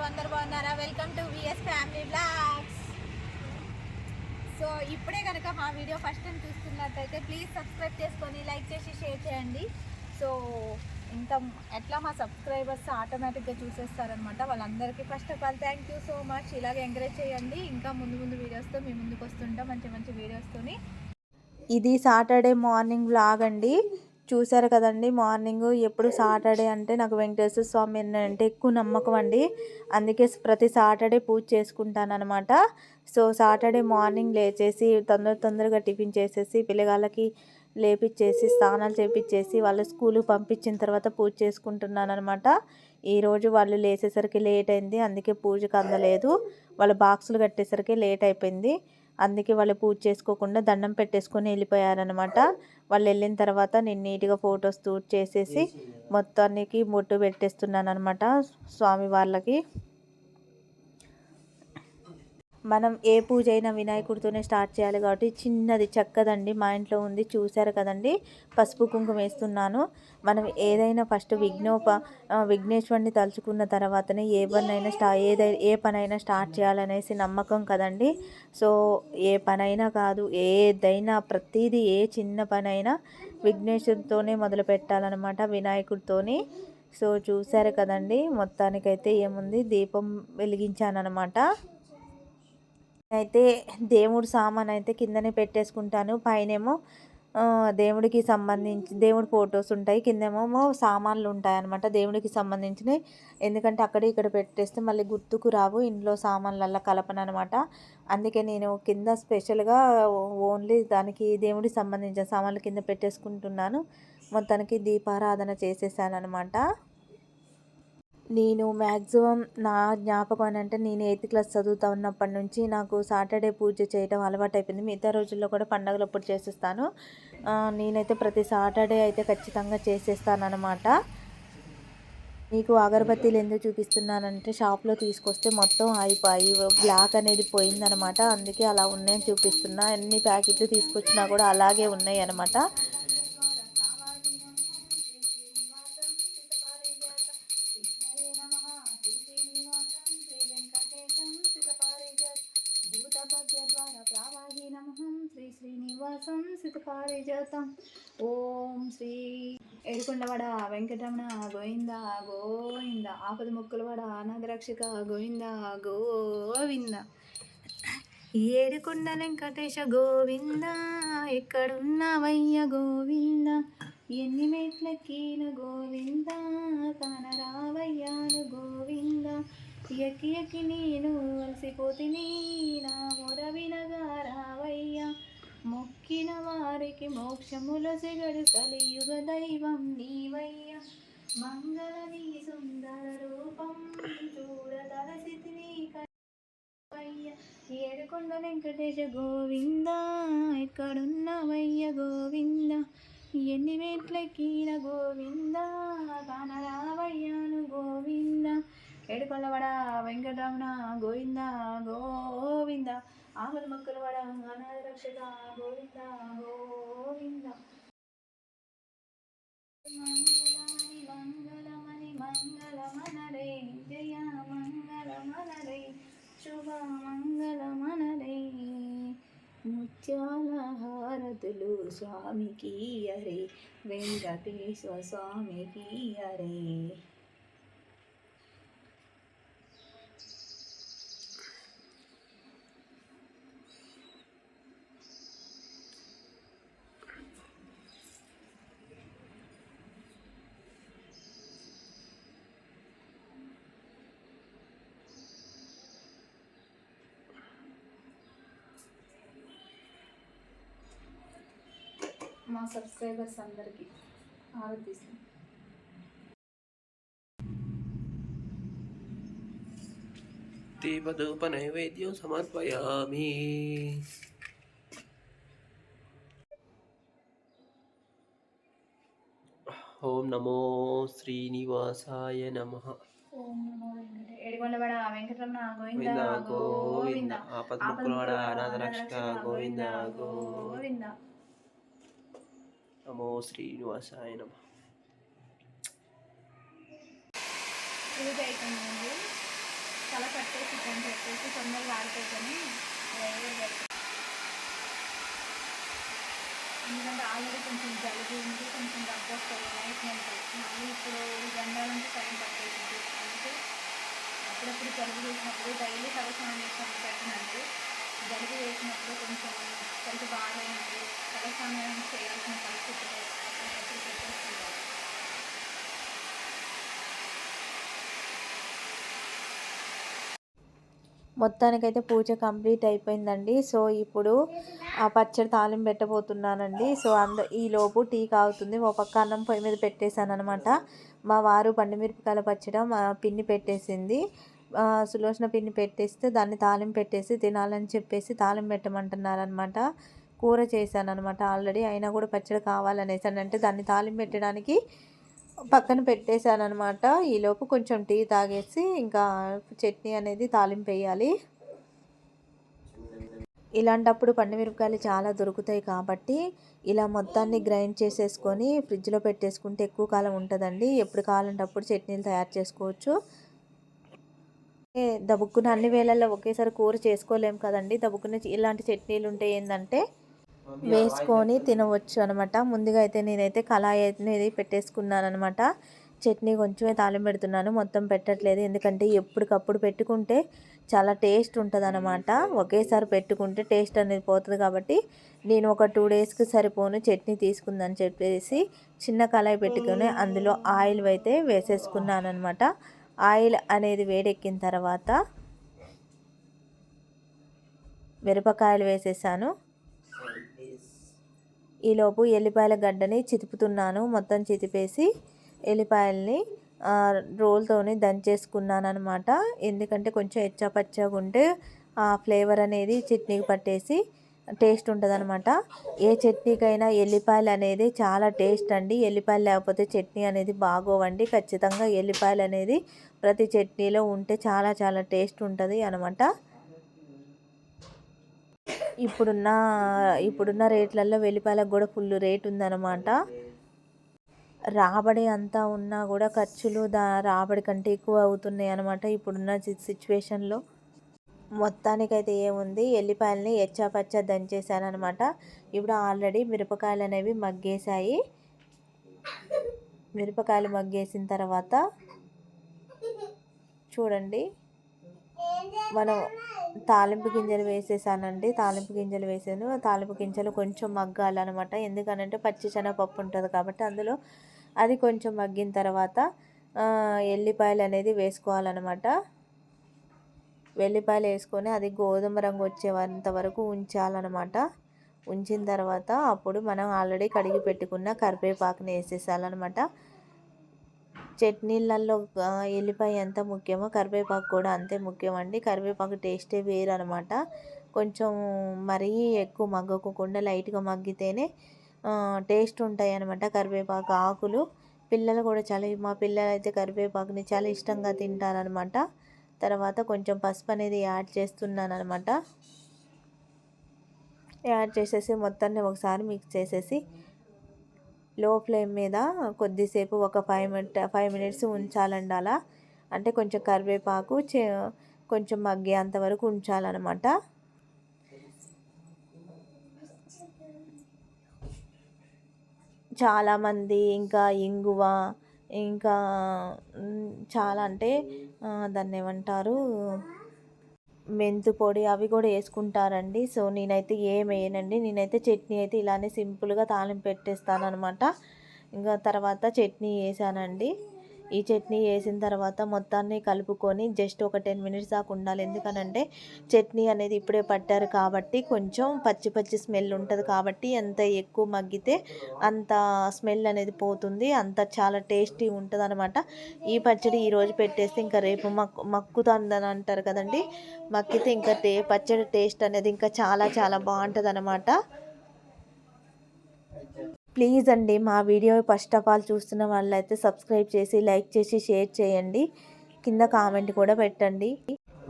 అందరు బాగున్నారా? Welcome to VS family blogs. So ఇప్పుడే కనుక మా వీడియో ఫస్ట్ టైం చూస్తున్నట్టయితే ప్లీజ్ సబ్స్క్రైబ్ చేసుకొని లైక్ చేసి షేర్ చేయండి. సో ఇంకా ఎట్లా మా సబ్స్క్రైబర్స్ ఆటోమేటిక్గా చూసేస్తారనమాట. వాళ్ళందరికీ first of all thank you so much. ఇలాగే ఎంకరేజ్ చేయండి. ఇంకా ముందు వీడియోస్తో మీ ముందుకు వస్తుంటాం మంచి వీడియోస్తోని. ఇది సాటర్డే మార్నింగ్ వ్లాగ్ అండి. చూసారు కదండి, మార్నింగ్ ఎప్పుడు సాటర్డే అంటే నాకు వెంకటేశ్వర స్వామి అంటే ఎక్కువ నమ్మకం అండి. అందుకే ప్రతి సాటర్డే పూజ చేసుకుంటాను అనమాట. సో సాటర్డే మార్నింగ్ లేచేసి తొందరగా టిఫిన్ చేసేసి పిల్లగాళ్ళకి లేపిచ్చేసి స్నానాలు చేపించేసి వాళ్ళు స్కూల్కి పంపించిన తర్వాత పూజ చేసుకుంటున్నాను అనమాట. ఈరోజు వాళ్ళు లేచేసరికి లేట్ అయింది, అందుకే పూజకు అందలేదు. వాళ్ళు బాక్సులు కట్టేసరికి లేట్ అయిపోయింది. అందుకే వాళ్ళు పూజ చేసుకోకుండా దండం పెట్టేసుకొని వెళ్ళిపోయారనమాట. వాళ్ళు వెళ్ళిన తర్వాత నేను నీట్గా ఫొటోస్ షూట్ చేసేసి మొత్తానికి బొట్టు పెట్టేస్తున్నాను అనమాట స్వామి వాళ్ళకి. మనం ఏ పూజ అయినా వినాయకుడితోనే స్టార్ట్ చేయాలి కాబట్టి చిన్నది చక్కదండి మా ఇంట్లో ఉంది. చూశారు కదండి, పసుపు కుంకుమ వేస్తున్నాను. మనం ఏదైనా ఫస్ట్ విఘ్నేశ్వరుని తలుచుకున్న తర్వాతనే ఏ పనైనా స్టార్ట్ చేయాలనేసి నమ్మకం కదండి. సో ఏ పనైనా కాదు, ఏదైనా ప్రతిదీ ఏ చిన్న పనైనా విఘ్నేశ్వరుడితోనే మొదలు పెట్టాలన్నమాట, వినాయకుడితోని. సో చూశారు కదండి, మొత్తానికైతే ఏముంది, దీపం వెలిగించానమాట. అయితే దేవుడు సామాన్ అయితే కిందనే పెట్టేసుకుంటాను. పైనేమో దేవుడికి సంబంధించి దేవుడి ఫొటోస్ ఉంటాయి, కిందేమో సామాన్లు ఉంటాయి అన్నమాట దేవుడికి సంబంధించినవి. ఎందుకంటే అక్కడ ఇక్కడ పెట్టేస్తే మళ్ళీ గుర్తుకు రావు, ఇంట్లో సామాన్లల్లా కలపను అనమాట. అందుకే నేను కింద స్పెషల్గా ఓన్లీ దానికి దేవుడికి సంబంధించిన సామాన్లు కింద పెట్టేసుకుంటున్నాను. మొత్తానికి దీపారాధన చేసేసాను అనమాట. నేను మ్యాక్సిమం నా జ్ఞాపకం అంటే నేను 8th క్లాస్ చదువుతా ఉన్నప్పటి నుంచి నాకు సాటర్డే పూజ చేయడం అలవాటు అయిపోయింది. మిగతా రోజుల్లో కూడా పండగలప్పుడు చేసేస్తాను. నేనైతే ప్రతి సాటర్డే అయితే ఖచ్చితంగా చేసేస్తానన్నమాట. మీకు అగరబత్తీలు ఎందుకు చూపిస్తున్నానంటే షాప్లో తీసుకొస్తే మొత్తం అయిపోయి బ్లాక్ అనేది పోయిందనమాట. అందుకే అలా ఉన్నాయని చూపిస్తున్నా. ఎన్ని ప్యాకెట్లు తీసుకొచ్చినా కూడా అలాగే ఉన్నాయి అనమాట. శ్రీనివాసం సితపారిజాతం ఓం శ్రీ ఏడుకొండవాడ వెంకటరమణ గోవింద గోవింద. ఆపద ముక్కులవాడ అనాథరక్షక గోవింద గోవింద. ఏడుకొండ వెంకటేశ గోవింద, ఎక్కడున్నావయ్య గోవింద, ఎన్ని మెట్లెక్కిన గోవింద, కానరావయ్యాను గోవింద, ఎక్కి నేను అలసిపోతిని, నా మొర వినగా రావయ్యా, మొక్కిన వారికి మోక్షముల సిగడు కలియుగ దైవం నీవయ్య, మంగళ నీ సుందర రూపం చూడదలసితిని కయ్య. ఏడుకొండ వెంకటేశ గోవింద, ఎక్కడున్నావయ్య గోవింద, ఎన్ని మెట్లెక్కిన గోవింద, కానరావయ్యాను గోవింద, ఏడుకొండవాడ వెంకటరమణ గోవింద గోవింద. ఆపద మొక్కులవాడ అనాథరక్షక గోవింద గోవింద. మంగళమణి మంగళమణి మంగళమనరే, జయ మంగళమనరే, శుభ మంగళమనరే, ముత్యాల హారతులు స్వామికి అరే, వెంకటేశ్వర స్వామికి అరే. మా సబ్స్క్రైబర్స్ అందరికీ ఆరాధిస్తాం. దీపధూప నైవేద్యం సమర్పయామి. ఓం నమో శ్రీనివాసాయ నమః. ఓం నమో ఏడుకొండవాడ వెంకటరమణ గోవింద గోవింద. ఆపద ముక్కులవాడ అనాథరక్షక గోవింద గోవింద. నమో శ్రీనివాసాయ నమః. పూజ అయిపోయిందండి. తల కట్టేసి అని చెప్పేసి తొందరగా ఆడిపోతుంది. ఎందుకంటే ఆల్రెడీ కొంచెం జలుబు ఉంది, కొంచెం దగ్గు వస్తుంది నైట్ మళ్ళీ ఇప్పుడు ఈ గండాలంటే టైం పట్టేసింది. అందుకే అప్పుడప్పుడు జలుబు చేసినప్పుడు డైలీ తలస్నానం చేసినప్పుడు పెట్టినట్టు, జలుబు చేసినప్పుడు కొంచెం కొంచెం బాగాలేనప్పుడు తలస్నానం చేయాల్సిన పరిస్థితులు అప్పుడప్పుడు పెట్టేస్తున్నారు. మొత్తానికైతే పూజ కంప్లీట్ అయిపోయిందండి. సో ఇప్పుడు ఆ పచ్చడి తాలింపు పెట్టబోతున్నానండి. సో ఈలోపు టీ కాగుతుంది. ఓ పక్క అన్నం పొయ్యి మీద పెట్టేశాను అనమాట. మా వారు పండుమిరపకాయల పచ్చడి మా పిన్ని పెట్టేసింది. సులోచన పిన్ని పెట్టేస్తే దాన్ని తాలింపు పెట్టేసి తినాలని చెప్పేసి తాలింపు పెట్టమంటున్నారనమాట. కూర చేశాను అనమాట ఆల్రెడీ, అయినా కూడా పచ్చడి కావాలనేసాను. అంటే దాన్ని తాలింపు పెట్టడానికి పక్కన పెట్టేశాను అనమాట. ఈలోపు కొంచెం టీ తాగేసి ఇంకా చట్నీ అనేది తాలింపు వేయాలి. ఇలాంటప్పుడు పండుమిరపకాయలు చాలా దొరుకుతాయి కాబట్టి ఇలా మొత్తాన్ని గ్రైండ్ చేసేసుకొని ఫ్రిడ్జ్లో పెట్టేసుకుంటే ఎక్కువ కాలం ఉంటుందండి. ఎప్పుడు కావాలంటే అప్పుడు చట్నీలు తయారు చేసుకోవచ్చు. దబుక్కున అన్ని వేళల్లో ఒకేసారి కూర చేసుకోలేము కదండి. దబుక్కున ఇలాంటి చట్నీలు ఉంటే ఏంటంటే వేసుకొని తినవచ్చు అనమాట. ముందుగా అయితే నేనైతే కళాయి అనేది పెట్టేసుకున్నాను అనమాట. చట్నీ కొంచెమే తాలింపు పెడుతున్నాను, మొత్తం పెట్టట్లేదు. ఎందుకంటే ఎప్పటికప్పుడు పెట్టుకుంటే చాలా టేస్ట్ ఉంటుంది అనమాట. ఒకేసారి పెట్టుకుంటే టేస్ట్ అనేది పోతుంది కాబట్టి నేను ఒక 2 డేస్కి సరిపోను చట్నీ తీసుకుందని చెప్పేసి చిన్న కళాయి పెట్టుకొని అందులో ఆయిల్ అయితే వేసేసుకున్నాను అనమాట. ఆయిల్ అనేది వేడెక్కిన తర్వాత మిరపకాయలు వేసేసాను. ఈలోపు ఎల్లిపాయల గడ్డని చితుపుతున్నాను. మొత్తం చితిపేసి ఎల్లిపాయల్ని రోల్తోని దంచేసుకున్నాను అనమాట. ఎందుకంటే కొంచెం ఎచ్చాపచ్చాగా ఉంటే ఆ ఫ్లేవర్ అనేది చట్నీకి పట్టేసి టేస్ట్ ఉంటుంది అనమాట. ఏ చట్నీకైనా ఎల్లిపాయలు అనేది చాలా టేస్ట్ అండి. ఎల్లిపాయలు లేకపోతే చట్నీ అనేది బాగోవండి. ఖచ్చితంగా ఎల్లిపాయలు అనేది ప్రతి చట్నీలో ఉంటే చాలా చాలా టేస్ట్ ఉంటుంది అనమాట. ఇప్పుడున్న రేట్లలో వెల్లిపాయలకు కూడా ఫుల్ రేట్ ఉందన్నమాట. రాబడి అంతా ఉన్నా కూడా ఖర్చులు రాబడి కంటే ఎక్కువ అవుతున్నాయి అనమాట ఇప్పుడున్న సిచ్యువేషన్లో. మొత్తానికైతే ఏముంది, ఎల్లిపాయలని ఎచ్చాపచ్చా దంచేసాను అనమాట. ఇప్పుడు ఆల్రెడీ మిరపకాయలు అనేవి మగ్గేసాయి. మిరపకాయలు మగ్గేసిన తర్వాత చూడండి, మనం తాలింపు గింజలు వేసేసానండి. తాలింపు గింజలు వేసాను. తాలింపు గింజలు కొంచెం మగ్గాలన్నమాట. ఎందుకనంటే పచ్చి శనగపప్పు ఉంటుంది కాబట్టి అందులో అది కొంచెం మగ్గిన తర్వాత ఎల్లిపాయలు అనేది వేసుకోవాలన్నమాట. వెల్లిపాయలు వేసుకొని అది గోధుమ రంగు వచ్చేంత వరకు ఉంచాలన్నమాట. ఉంచిన తర్వాత అప్పుడు మనం ఆల్రెడీ కడిగి పెట్టుకున్న కరివేపాకుని వేసేసాలన్నమాట. చట్నీలలో ఎల్లిపాయ ఎంత ముఖ్యమో కరివేపాకు కూడా అంతే ముఖ్యం అండి. కరివేపాకు టేస్టే వేరు అనమాట. కొంచెం మరీ ఎక్కువ మగ్గకుండా లైట్గా మగ్గితేనే టేస్ట్ ఉంటాయి అనమాట కరివేపాకు ఆకులు. పిల్లలు కూడా మా పిల్లలు అయితే కరివేపాకుని చాలా ఇష్టంగా తింటారనమాట. తర్వాత కొంచెం పసుపు అనేది యాడ్ చేస్తున్నాను అనమాట. యాడ్ చేసేసి మొత్తాన్ని ఒకసారి మిక్స్ చేసేసి లో ఫ్లేమ్ మీద కొద్దిసేపు ఒక 5 మినిట్స్ ఉంచాలండి. అలా అంటే కొంచెం కరివేపాకు కొంచెం మగ్గేంత వరకు ఉంచాలన్నమాట. చాలామంది ఇంకా ఇంగువ, ఇంకా చాలా అంటే దాన్ని ఏమంటారు, మెంతు పొడి అవి కూడా వేసుకుంటారండి. సో నేనైతే ఏం వేయనండి. నేనైతే చట్నీ అయితే ఇలానే సింపుల్గా తాలింపు పెట్టేస్తాను అనమాట. ఇంకా తర్వాత చట్నీ వేసానండి. ఈ చట్నీ వేసిన తర్వాత మొత్తాన్ని కలుపుకొని జస్ట్ ఒక 10 మినిట్స్ దాకా ఉండాలి. ఎందుకనంటే చట్నీ అనేది ఇప్పుడే పట్టారు కాబట్టి కొంచెం పచ్చి పచ్చి స్మెల్ ఉంటుంది కాబట్టి ఎంత ఎక్కువ మగ్గితే అంత స్మెల్ అనేది పోతుంది, అంత చాలా టేస్టీ ఉంటుంది అనమాట. ఈ పచ్చడి ఈరోజు పెట్టేస్తే ఇంకా రేపు మక్కుతుందని అంటారు కదండి, మక్కితే ఇంకా పచ్చడి టేస్ట్ అనేది ఇంకా చాలా చాలా బాగుంటుంది అనమాట. ప్లీజ్ అండి, మా వీడియో ఫస్ట్ ఆఫ్ ఆల్ చూస్తున్న వాళ్ళైతే సబ్స్క్రైబ్ చేసి లైక్ చేసి షేర్ చేయండి. కింద కామెంట్ కూడా పెట్టండి.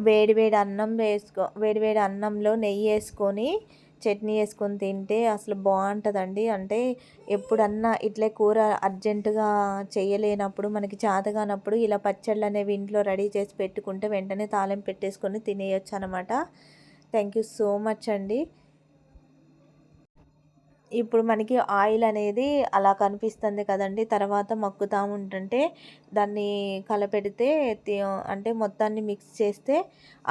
వేడివేడి అన్నంలో నెయ్యి వేసుకొని చట్నీ వేసుకొని తింటే అసలు బాగుంటుందండి. అంటే ఎప్పుడన్నా ఇట్లే కూర అర్జెంటుగా చేయలేనప్పుడు, మనకి చేతగానప్పుడు ఇలా పచ్చళ్ళు అనేవి ఇంట్లో రెడీ చేసి పెట్టుకుంటే వెంటనే తాలింపు పెట్టేసుకొని తినేయొచ్చు అనమాట. థ్యాంక్ యూ సో మచ్ అండి. ఇప్పుడు మనకి ఆయిల్ అనేది అలా కనిపిస్తుంది కదండి. తర్వాత మక్కుతా ఉంటుంటే దాన్ని కలపెడితే అంటే మొత్తాన్ని మిక్స్ చేస్తే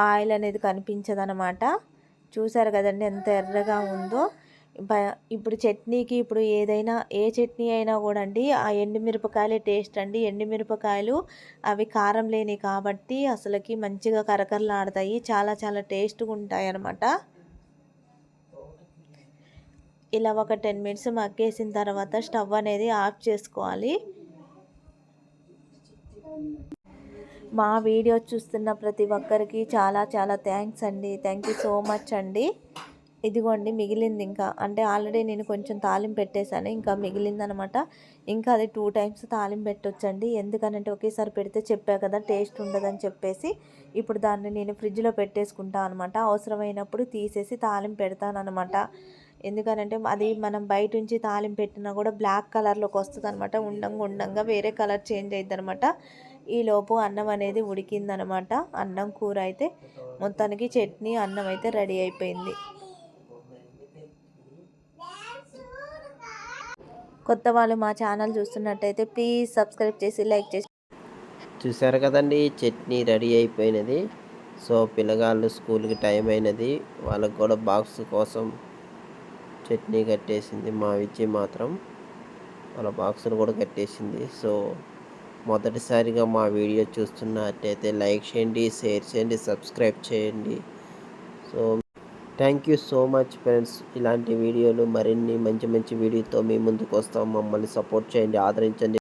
ఆయిల్ అనేది కనిపించదనమాట. చూసారు కదండి ఎంత ఎర్రగా ఉందో. ఇప్పుడు చట్నీకి ఇప్పుడు ఏదైనా ఏ చట్నీ అయినా కూడా అండి ఆ ఎండుమిరపకాయలే టేస్ట్ అండి. ఎండుమిరపకాయలు అవి కారం లేని కాబట్టి అసలుకి మంచిగా కరకరలాడతాయి. చాలా చాలా టేస్ట్గా ఉంటాయి అన్నమాట. ఇలా ఒక 10 మినిట్స్ మగ్గేసిన తర్వాత స్టవ్ అనేది ఆఫ్ చేసుకోవాలి. మా వీడియో చూస్తున్న ప్రతి ఒక్కరికి చాలా చాలా థ్యాంక్స్ అండి. థ్యాంక్ యూ సో మచ్ అండి. ఇదిగోండి మిగిలింది ఇంకా, అంటే ఆల్రెడీ నేను కొంచెం తాలింపు పెట్టేశాను, ఇంకా మిగిలిందనమాట. ఇంకా అది 2 టైమ్స్ తాలింపు పెట్టొచ్చండి. ఎందుకనంటే ఒకేసారి పెడితే చెప్పా కదా టేస్ట్ ఉండదని చెప్పేసి ఇప్పుడు దాన్ని నేను ఫ్రిడ్జ్లో పెట్టేసుకుంటాను అనమాట. అవసరమైనప్పుడు తీసేసి తాలింపు పెడతాను అనమాట. ఎందుకనంటే అది మనం బయట నుంచి తాలింపు పెట్టినా కూడా బ్లాక్ కలర్లోకి వస్తుంది అనమాట. ఉండంగా వేరే కలర్ చేంజ్ అవుతుంది అనమాట. ఈలోపు అన్నం అనేది ఉడికిందనమాట. అన్నం కూర అయితే మొత్తానికి చట్నీ అన్నం అయితే రెడీ అయిపోయింది. కొత్త వాళ్ళు మా ఛానల్ చూస్తున్నట్టయితే ప్లీజ్ సబ్స్క్రైబ్ చేసి లైక్ చేసి. చూసారు కదండి, చట్నీ రెడీ అయిపోయినది. సో పిల్లగాళ్ళు స్కూల్కి టైం అయినది, వాళ్ళకు కూడా బాక్స్ కోసం చట్నీ కట్టేసింది. మా విజయ్ మాత్రం వాళ్ళ బాక్సులు కూడా కట్టేసింది. సో మొదటిసారిగా మా వీడియో చూస్తున్నట్టయితే లైక్ చేయండి, షేర్ చేయండి, సబ్స్క్రైబ్ చేయండి. So thank you so much friends. ఇలాంటి వీడియోలు మరిన్ని మంచి మంచి వీడియోతో మీ ముందుకు వస్తాం. మమ్మల్ని సపోర్ట్ చేయండి, ఆదరించండి.